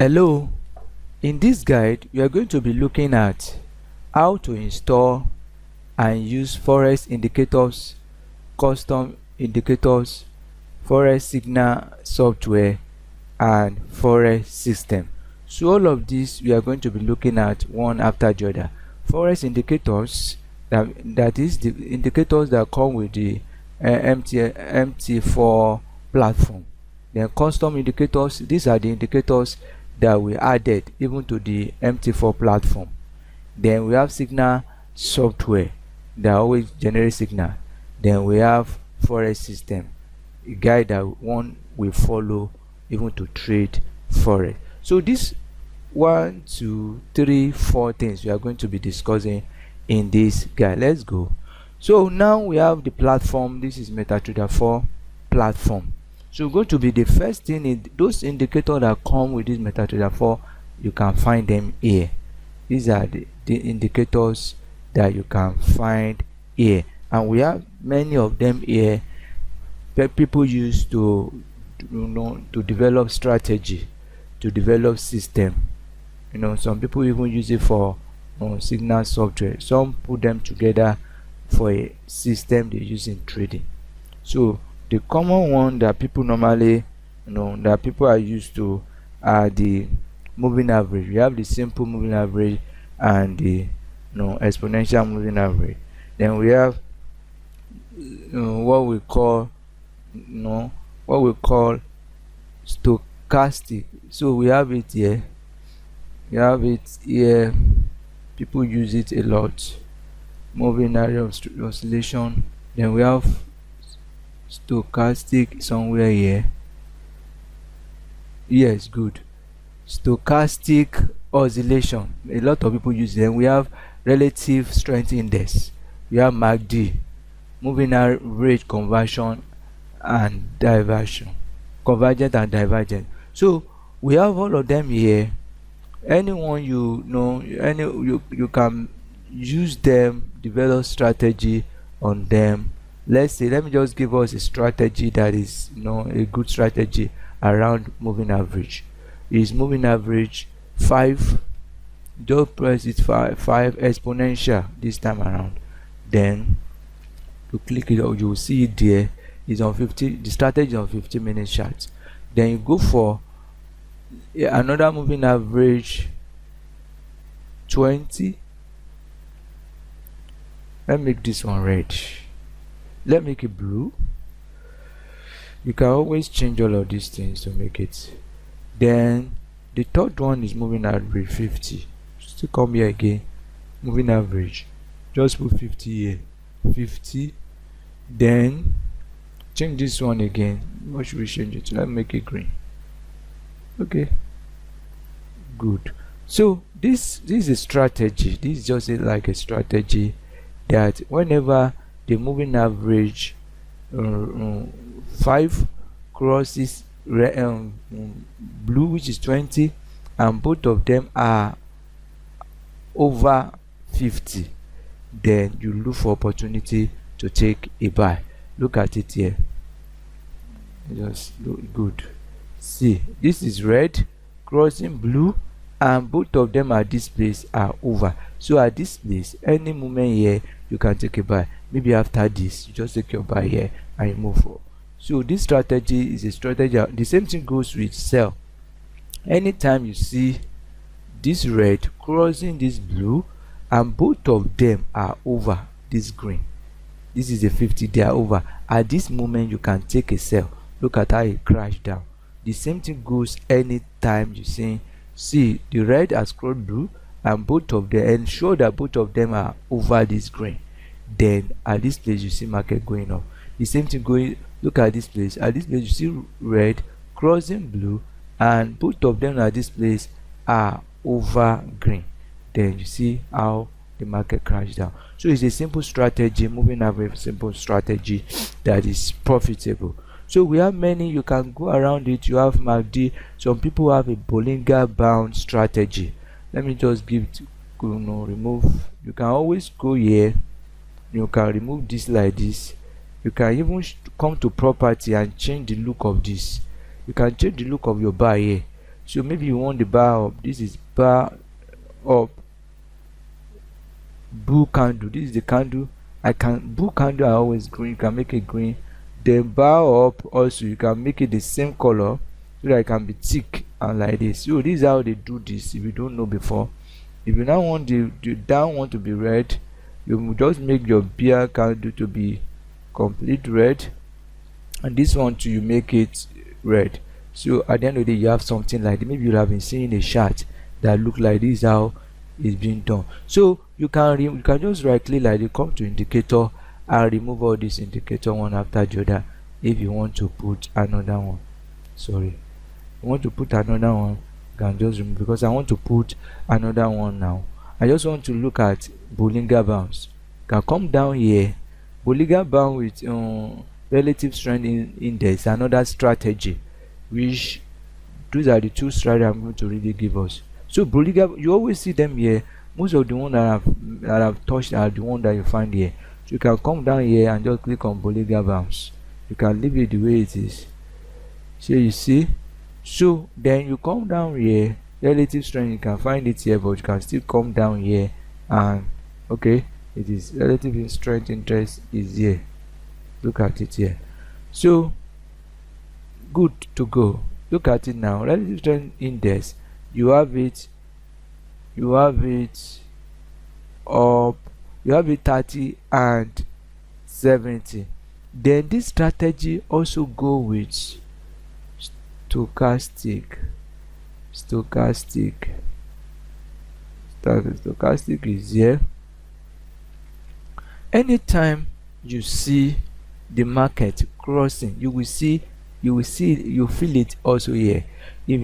Hello, in this guide we are going to be looking at how to install and use Forex indicators, custom indicators, Forex signal software and Forex system. So all of this we are going to be looking at one after the other. Forex indicators, that is the indicators that come with the MT4 platform. Then custom indicators, these are the indicators that we added even to the MT4 platform. Then we have signal software that always generates signal. Then we have Forex system, a guide that one will follow even to trade Forex. So this 1 2 3 4 things we are going to be discussing in this guide. Let's go. So now we have the platform. This is MetaTrader 4 platform. So going to be the first thing is those indicators that come with this MetaTrader 4, you can find them here. These are the indicators that you can find here, and we have many of them here that people use to develop strategy, to develop system. Some people even use it for signal software. Some put them together for a system they use in trading. So the common one that people normally that people are used to are the moving average. We have the simple moving average and the exponential moving average. Then we have what we call stochastic. So we have it here. People use it a lot. Moving average oscillation. Then we have stochastic somewhere here. Yes, good. Stochastic oscillation, a lot of people use them. We have relative strength index, we have MACD, moving average conversion and diversion, convergent and divergent. So we have all of them here. Anyone you can use them, develop strategy on them. Let me just give us a strategy that is a good strategy around moving average. Is moving average 5, don't press it 5 exponential this time around. Then to click it out, you will see it there. It's on 50. The strategy on 50-minute chart. Then you go for another moving average 20. Let me make this one red. Let me make it blue. You can always change all of these things to make it. Then the third one is moving average 50. Still come here again, moving average, just put 50 here, 50. Then change this one again. What should we change it to? Let's make it green. Okay, good. So this is a strategy. This is just like a strategy that whenever the moving average 5 crosses blue, which is 20, and both of them are over 50, then you look for opportunity to take a buy. Look at it here, just look good. See, this is red crossing blue, and both of them at this place are over. So at this place, any moment here you can take a buy. Maybe after this you just take your buy here and you move forward. So this strategy is a strategy. The same thing goes with sell. Anytime you see this red crossing this blue and both of them are over this green, this is a 50, they are over. At this moment you can take a sell. Look at how it crashed down. The same thing goes anytime you see the red has crossed blue and both of them, ensure that both of them are over this green. Then at this place you see market going up. The same thing going, look at this place. At this place you see red crossing blue and both of them at this place are over green. Then you see how the market crashed down. So it's a simple strategy, moving average, simple strategy that is profitable. So we have many, you can go around it. You have MACD. Some people have a Bollinger Band strategy. Let me just give it, remove. You can always go here, you can remove this like this. You can even come to property and change the look of this. You can change the look of your buy here. So maybe you want the bar up. This is bar up, bull candle. This is the candle. Bull candle are always green. You can make it green. Then bar up also, you can make it the same color so that it can be thick and like this. So this is how they do this. If you don't know before, if you now want the down one to be red, you will just make your bear candle to be complete red, and this one too, you make it red. So at the end of the day, you have something like this. Maybe you have been seeing a chart that look like this, how it's being done. So you can just right click like this, come to indicator and remove all this indicator one after the other. If you want to put another one, sorry, you want to put another one, you can just remove, because I want to put another one now. I just want to look at Bollinger Bands. Can come down here. Bollinger Band with relative strength index, another strategy, which those are the two strategies I'm going to really give us. So Bollinger, you always see them here. Most of the ones that I've touched are the one that you find here. So you can come down here and just click on Bollinger Bands. You can leave it the way it is. So you see. So then you come down here, relative strength, you can find it here, but you can still come down here and okay, it is relative strength interest is here. Look at it here. So good to go. Look at it now. Relative strength index, you have it up, you have it 30 and 70. Then this strategy also go with stochastic is here. Anytime you see the market crossing, you feel it also here. If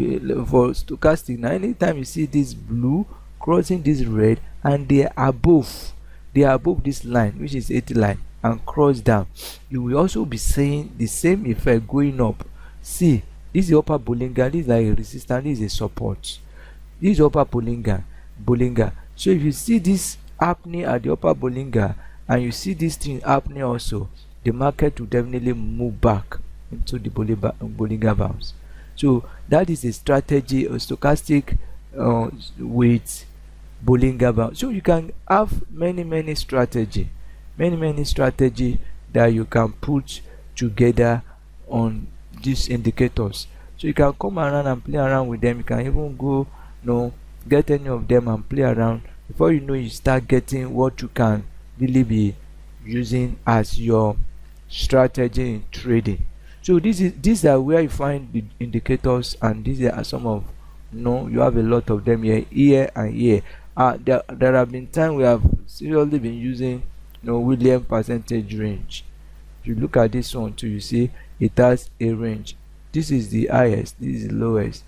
for stochastic now, anytime you see this blue crossing this red and they are above this line, which is 80 line, and cross down, you will also be seeing the same effect going up. See, this is upper Bollinger, this is like a resistance, this is a support, this is upper Bollinger. So if you see this happening at the upper Bollinger and you see this thing happening also, the market will definitely move back into the Bollinger Bands. So that is a strategy, a stochastic with Bollinger Band. So you can have many strategy that you can put together on these indicators. So you can come around and play around with them. You can even go get any of them and play around. Before you know, you start getting what you can really be using as your strategy in trading. So these are where you find the indicators, and these are some of you have a lot of them here and here. There have been times we have seriously been using Williams percentage range. If you look at this one too, you see it has a range. This is the highest, this is the lowest.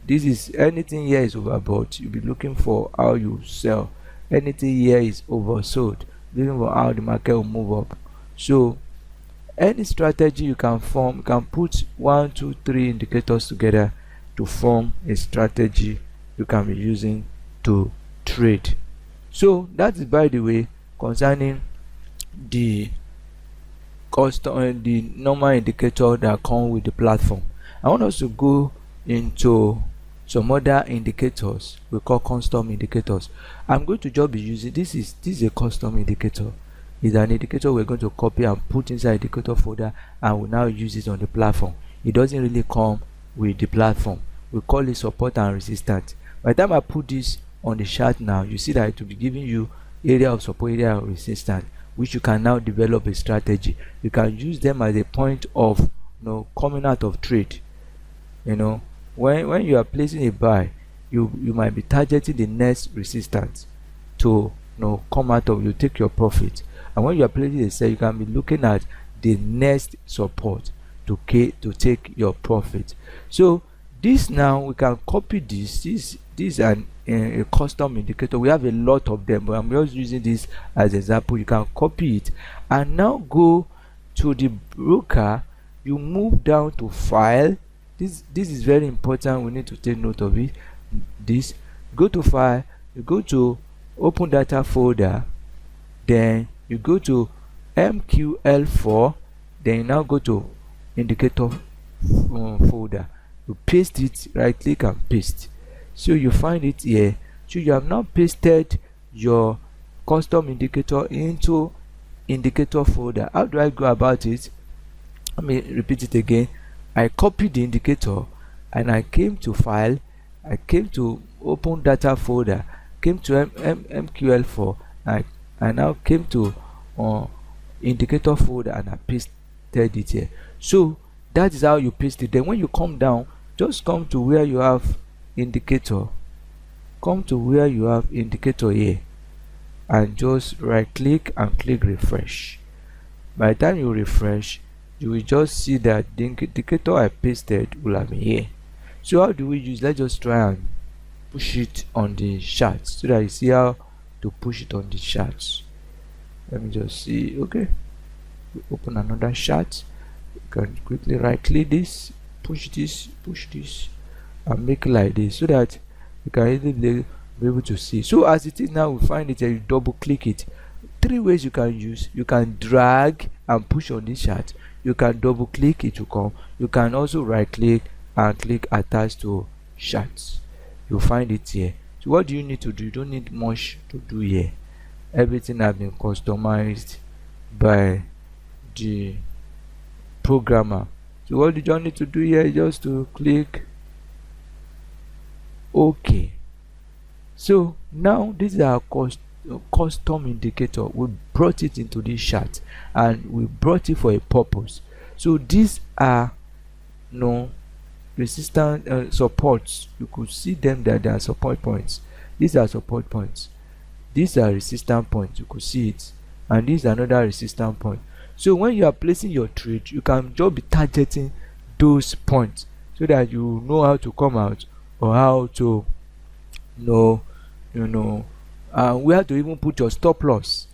This is anything here is overbought, you'll be looking for how you sell. Anything here is oversold, looking for how the market will move up. So any strategy you can form, you can put 1, 2, 3 indicators together to form a strategy you can be using to trade. So that is, by the way, concerning the the normal indicator that come with the platform. I want us to go into some other indicators we call custom indicators. I'm going to just be using this is a custom indicator. It's an indicator we're going to copy and put inside indicator folder, and we'll now use it on the platform. It doesn't really come with the platform. We call it support and resistance. By the time I put this on the chart now, you see that it will be giving you area of support, area of resistance, which you can now develop a strategy. You can use them as a point of coming out of trade. When you are placing a buy, you might be targeting the next resistance to come out of, you take your profit. And when you are placing a sell, you can be looking at the next support to take your profit. So this now we can copy this is a custom indicator. We have a lot of them, but I'm just using this as an example. You can copy it and now go to the broker. You move down to file. This is very important, we need to take note of it. This, go to file, you go to open data folder, then you go to MQL4, then you now go to indicator folder. you paste it, right click and paste. So you find it here. So you have now pasted your custom indicator into indicator folder. How do I go about it? Let me repeat it again. I copied the indicator and I came to file, I came to open data folder, came to MQL4, I now came to indicator folder and I pasted it here. So that is how you paste it. Then when you come down, just come to where you have indicator, come to where you have indicator here, and just right click and click refresh. By the time you refresh, you will just see that the indicator I pasted will have been here. So how do we use? Let's just try and push it on the chart so that you see how to push it on the charts. Let me just see. Okay, we open another chart. You can quickly right click this, push this, and make it like this so that you can easily be able to see. So as it is now, we find it and you double click it. Three ways you can use: you can drag and push on this chart, you can double click it to come, you can also right click and click attach to charts. You'll find it here. So what do you need to do? You don't need much to do here. Everything has been customized by the programmer. So what you just need to do here is just to click OK. So now this is our custom indicator. We brought it into this chart and we brought it for a purpose. So these are resistance supports. You could see them that they are support points. These are support points, these are resistance points, you could see it, and this is another resistance point. So when you are placing your trade, you can just be targeting those points so that you know how to come out, or how to know where to even put your stop loss.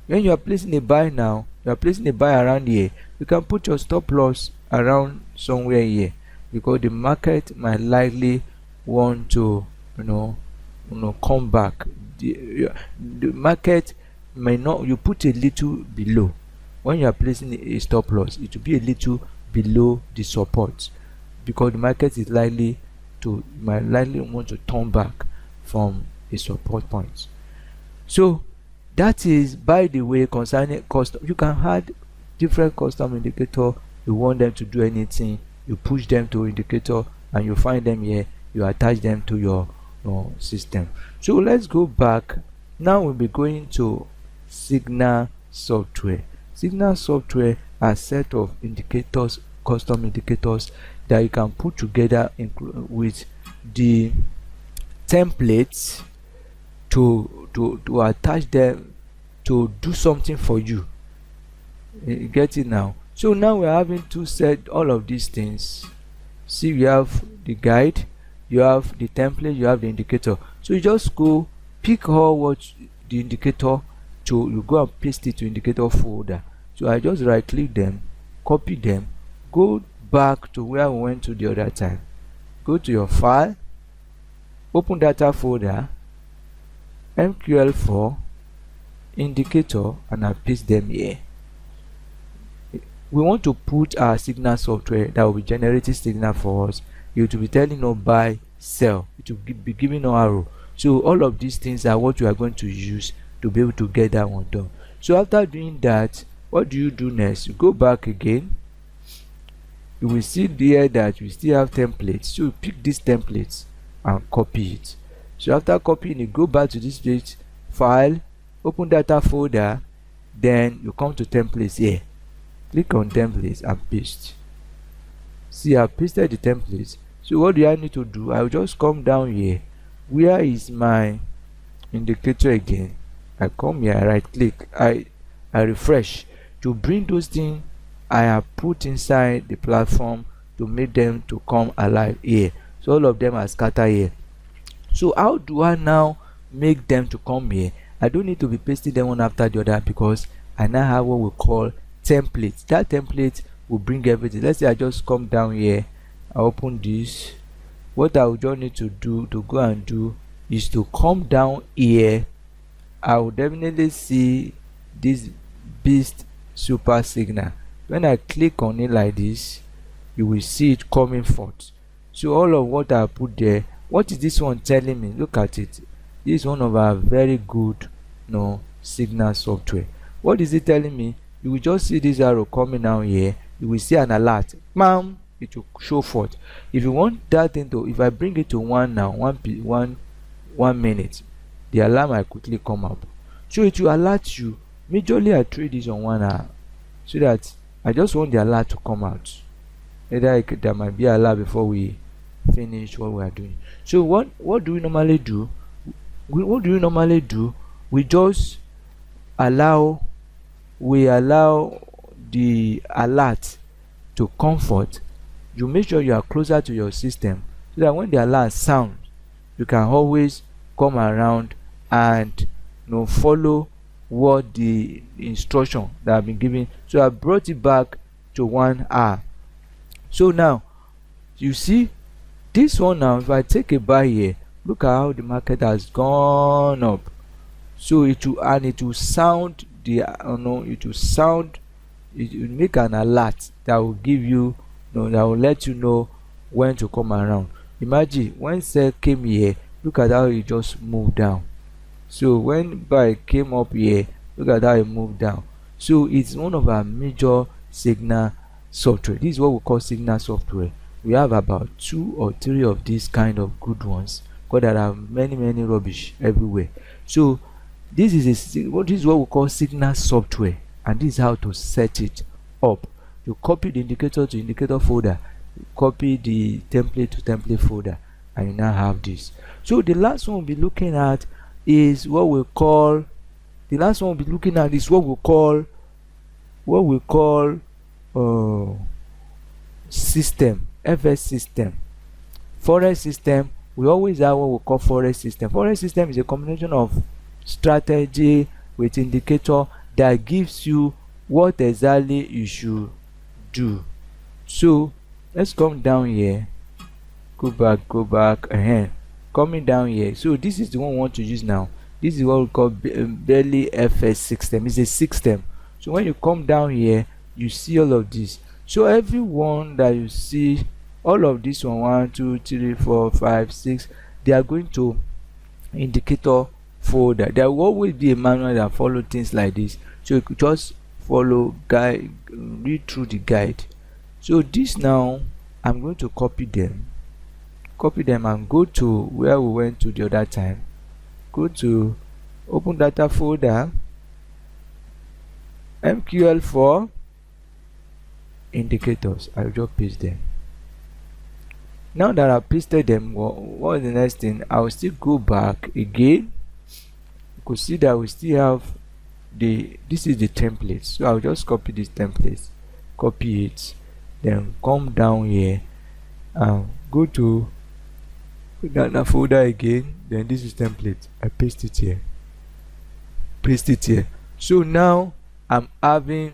When you are placing a buy now, you are placing a buy around here, you can put your stop loss around somewhere here, because the market might likely want to come back. The market may not, you put a little below. When you are placing a stop loss, it will be a little below the support, because the market is might likely want to turn back from a support point. So that is, by the way, concerning custom. You can add different custom indicator. You want them to do anything, you push them to indicator and you find them here, you attach them to your system. So let's go back. Now we'll be going to Signal software. Signal software are a set of indicators, custom indicators that you can put together with the templates to attach them to do something for you. You get it now? So now we're having to set all of these things. See, we have the guide, you have the template, you have the indicator. So you just go pick all what the indicator to, you go and paste it to indicator folder. So I just right click them, copy them, go back to where we went to the other time, go to your file, open data folder, MQL4, indicator, and I paste them here. We want to put our signal software that will be generating signal for us. It will be telling us buy, sell, it will be giving us arrow. So all of these things are what we are going to use to be able to get that one done. So after doing that, what do you do next? You go back again, you will see there that we still have templates. So you pick these templates and copy it. So after copying it, go back to this page, file, open data folder, then you come to templates here, click on templates and paste. See, I pasted the templates. So what do I need to do? I will just come down here. Where is my indicator again? I come here, I right click, I refresh to bring those things I have put inside the platform to make them to come alive here. So all of them are scattered here. So how do I now make them to come here? I don't need to be pasting them one after the other, because I now have what we call templates. That template will bring everything. Let's say I just come down here, I open this. What I will just need to do to go and do is to come down here. I will definitely see this beast super signal. When I click on it like this, you will see it coming forth. So all of what I put there, what is this one telling me? Look at it. This is one of our very good signal software. What is it telling me? You will just see this arrow coming down here. You will see an alert. Bam! It will show forth. If you want that thing to, if I bring it to 1 now, 1 minute, the alarm will quickly come up. So it will alert you. Majorly I trade this on 1 hour, so that I just want the alert to come out. Either there might be alert before we finish what we are doing. So what do we normally do? We just allow the alert to comfort. You make sure you are closer to your system, so that when the alert sounds, you can always come around and follow what the instruction that have been given. So I brought it back to 1 hour. So now you see this one. Now if I take a buy here, look at how the market has gone up. So it will sound it will make an alert that will give you, that will let you know when to come around. Imagine when sell came here, look at how it just moved down. So when buy came up here, look at how it moved down. So it's one of our major signal software. This is what we call signal software. We have about 2 or 3 of these kind of good ones, because there are many rubbish everywhere. So this is what we call signal software, and this is how to set it up. You copy the indicator to indicator folder, copy the template to template folder, and you now have this. So the last one we'll be looking at is what we call system, FS system, Forex system. We always have what we call Forex system. Forex system is a combination of strategy with indicator that gives you what exactly you should do. So let's come down here, go back ahead, coming down here. So this is the one we want to use now. This is what we call Belly FS system. It's a system. So when you come down here, you see all of this. So every one that you see, all of this 1, 2, 3, 4, 5, 6, they are going to indicator folder. There will always be a manual that follow things like this, so you could just follow guide, read through the guide. So this now I'm going to copy them and go to where we went to the other time. Go to open data folder, MQL for indicators. I'll just paste them. Now that I pasted them, what is the next thing? I will still go back again. You could see that we still have this is the template. So I'll just copy this template, copy it, then come down here and go to data folder again. Then this is template. I paste it here. So now I'm having,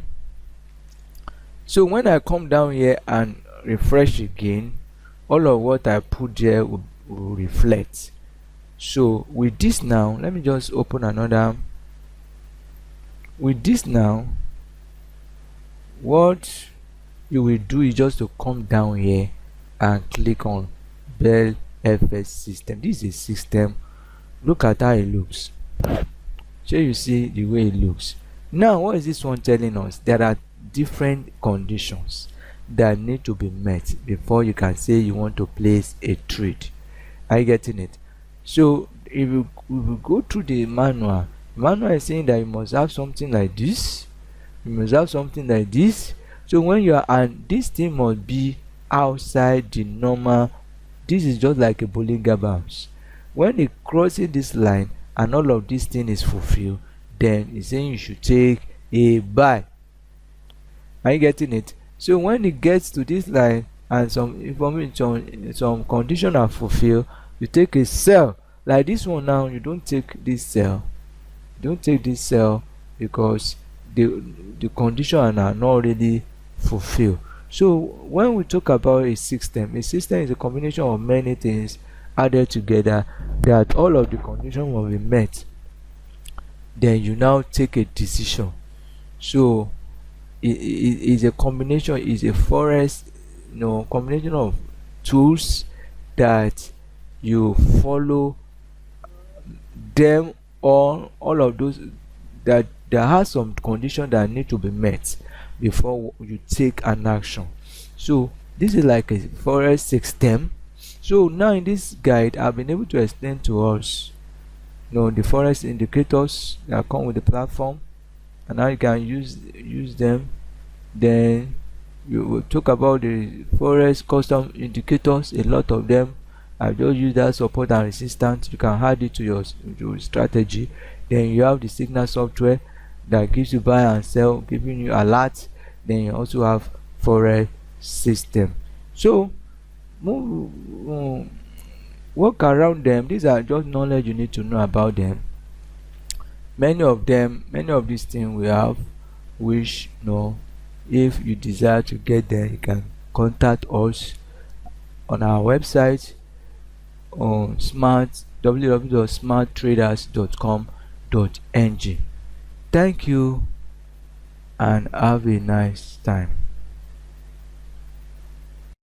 so when I come down here and refresh again, all of what I put there will reflect. So with this now, let me just open another. With this now, what you will do is just to come down here and click on Bell FS system. This is a system. Look at how it looks. So you see the way it looks. Now what is this one telling us? There are different conditions that need to be met before you can say you want to place a trade. Are you getting it? So if we will go through the manual is saying that you must have something like this, so when you are, and this thing must be outside the normal. This is just like a Bollinger Bands. When it crosses this line and all of this thing is fulfilled, then it's saying you should take a buy. Are you getting it? So when it gets to this line and some information, some condition are fulfilled, you take a sell. Like this one now, you don't take this sell. Because the condition are not already fulfilled. So when we talk about a system is a combination of many things added together that all of the conditions will be met. Then you now take a decision. So it is a combination, is a forest, combination of tools that you follow them, all of those, that there are some conditions that need to be met before you take an action. So this is like a forex system. So now in this guide I've been able to explain to us, the forex indicators that come with the platform, and how you can use them. Then you will talk about the forex custom indicators. A lot of them, I just use that support and resistance. You can add it to your strategy. Then you have the signal software that gives you buy and sell, giving you alerts. Then you also have forex system. So work around them. These are just knowledge you need to know about them. Many of these things we have, which if you desire to get them, you can contact us on our website on www.smarttraders.com.ng. Thank you and have a nice time.